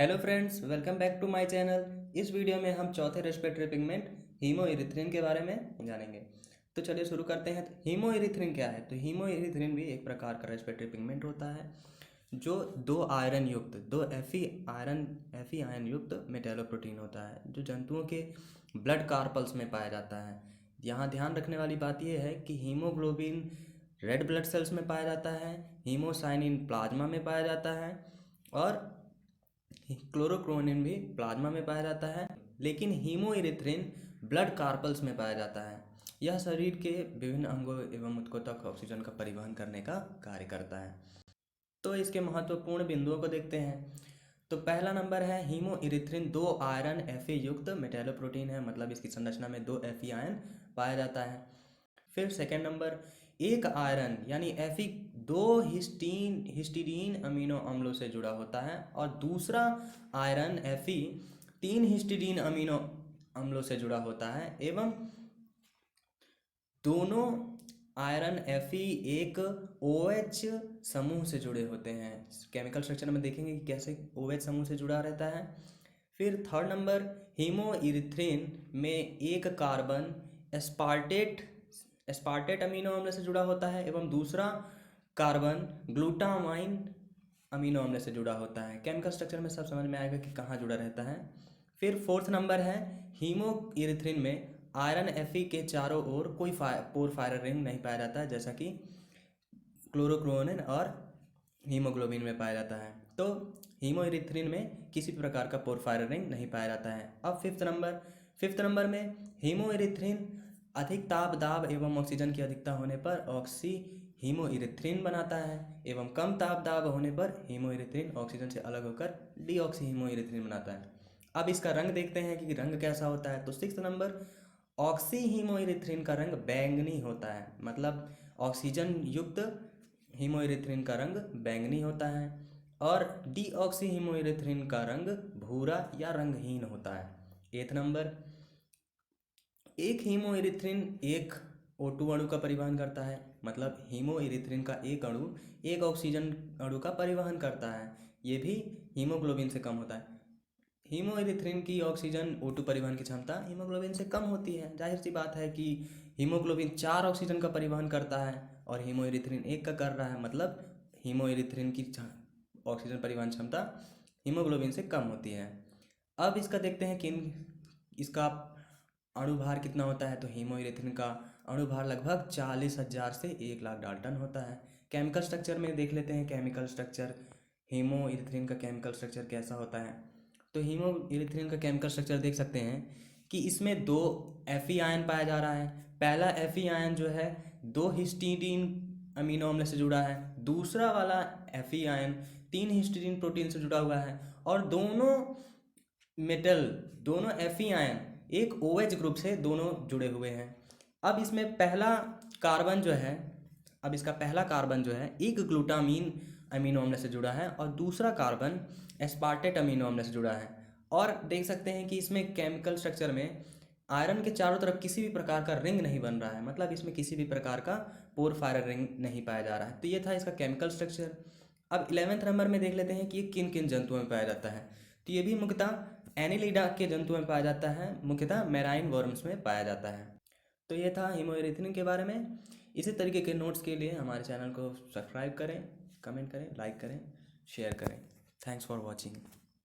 Hello friends, welcome back to my channel. इस video में हम चौथे रेस्पिरेटरी पिगमेंट हीमोइरिथ्रिन के बारे में जानेंगे। तो चलिए शुरू करते हैं। हीमोइरिथ्रिन क्या है? तो हीमोइरिथ्रिन भी एक प्रकार का रेस्पिरेटरी पिगमेंट होता है जो दो आयरन युक्त मेटालोप्रोटीन होता है जो जंतुओं के ब्लड कार्पल्स में पाया जाता है। यहाँ ध्यान रखने वाली बात यह है कि हीमोग्लोबिन रेड ब्लड सेल्स में पाया जाता है, हीमोसाइनिन प्लाज्मा में पाया जाता है और क्लोरोक्रोनिन भी प्लाज्मा में पाया जाता है, लेकिन हीमोइरिथ्रिन ब्लड कार्पल्स में पाया जाता है। यह शरीर के विभिन्न अंगों एवं ऊतकों तक ऑक्सीजन का परिवहन करने का कार्य करता है। तो इसके महत्वपूर्ण बिंदुओं को देखते हैं। तो पहला नंबर है हीमोइरिथ्रिन 2 आयरन Fe युक्त मेटालोप्रोटीन है, मतलब इसकी संरचना में 2 Fe आयन पाया जाता है। फिर सेकेंड नंबर, एक आयरन यानी Fe 2 हिस्टीडीन अमीनो अम्लों से जुड़ा होता है और दूसरा आयरन Fe 3 हिस्टीडीन अमीनो अम्लों से जुड़ा होता है एवं दोनों आयरन Fe एक OH समूह से जुड़े होते हैं। केमिकल स्ट्रक्चर में देखेंगे कि कैसे OH समूह से जुड़ा रहता है। फिर थर्ड नंबर, हीमोइरिथ्रिन में एक कार्बन एस्पार्टेट अमीनो अम्ल से जुड़ा होता है एवं दूसरा कार्बन ग्लूटामाइन अमीनो अम्ल से जुड़ा होता है। केमिकल स्ट्रक्चर में सब समझ में आएगा कि कहाँ जुड़ा रहता है। फिर फोर्थ नंबर है, हीमोइरिथ्रिन में आयरन Fe के चारों ओर कोई पोर फायरर रिंग नहीं पाया जाता है, जैसा कि क्लोरोक्रोनिन और हीमोग्लोबिन में पाया जाता है। तो हीमोइरिथ्रिन में किसी भी प्रकार का पोर फायरर रिंग नहीं पाया जाता है। अब फिफ्थ नंबर में हीमोइरिथ्रिन अधिक ताप दाब एवं ऑक्सीजन की अधिकता होने पर ऑक्सी हीमोइरिथ्रिन बनाता है एवं कम ताप दाब होने पर हीमोइरिथ्रिन ऑक्सीजन से अलग होकर डीऑक्सी हीमोइरिथ्रिन बनाता है। अब इसका रंग देखते हैं कि रंग कैसा होता है। तो सिक्स्थ नंबर, ऑक्सी हीमोइरिथ्रिन का रंग बैंगनी होता है, मतलब ऑक्सीजन युक्त हीमोइरिथ्रिन का रंग बैंगनी होता है और डीऑक्सी हीमोइरिथ्रिन का रंग भूरा या रंगहीन होता है। एथ नंबर, एक हीमोइरिथ्रिन एक O2 अणु का परिवहन करता है, मतलब हीमोइरिथ्रिन का एक अणु एक ऑक्सीजन अणु का परिवहन करता है। ये भी हीमोग्लोबिन से कम होता है। हीमोइरिथ्रिन की ऑक्सीजन O2 परिवहन की क्षमता हीमोग्लोबिन से कम होती है। जाहिर सी बात है कि हीमोग्लोबिन 4 ऑक्सीजन का परिवहन करता है और हीमोइरिथ्रिन 1 का कर रहा है, मतलब हीमोइरिथ्रिन की ऑक्सीजन परिवहन क्षमता हीमोग्लोबिन से कम होती है। अब इसका देखते हैं कि इसका अणुभार कितना होता है। तो हीमोइरिथ्रिन का अणुभार लगभग 40,000 से 1,00,000 डाल्टन होता है। केमिकल स्ट्रक्चर में देख लेते हैं केमिकल स्ट्रक्चर, हीमोइरिथ्रिन का केमिकल स्ट्रक्चर कैसा होता है। तो हीमोइरिथ्रिन का केमिकल स्ट्रक्चर देख सकते हैं कि इसमें 2 Fe आयन पाया जा रहा है। पहला Fe आयन जो है 2 हिस्टीडीन अमीनो अम्ल से जुड़ा है, दूसरा वाला Fe आयन 3 हिस्टीडीन प्रोटीन से जुड़ा हुआ है और दोनों Fe आयन एक OH ग्रुप से दोनों जुड़े हुए हैं। अब इसमें पहला कार्बन जो है एक ग्लूटामीन अमीनो अम्ल से जुड़ा है और दूसरा कार्बन एस्पार्टेट अमीनो अम्ल से जुड़ा है। और देख सकते हैं कि इसमें केमिकल स्ट्रक्चर में आयरन के चारों तरफ किसी भी प्रकार का रिंग नहीं बन रहा है, मतलब इसमें किसी भी प्रकार का पोर फायरर रिंग नहीं पाया जा रहा है। तो ये था इसका केमिकल स्ट्रक्चर। अब 11वें नंबर में देख लेते हैं कि ये किन किन जंतुओं में पाया जाता है। तो ये भी मुख्यतः एनिलिडा के जंतुओं में पाया जाता है, मुख्यतः मैराइन वर्म्स में पाया जाता है। तो ये था हीमोइरिथ्रिन के बारे में। इसी तरीके के नोट्स के लिए हमारे चैनल को सब्सक्राइब करें, कमेंट करें, लाइक करें, शेयर करें। Thanks for watching.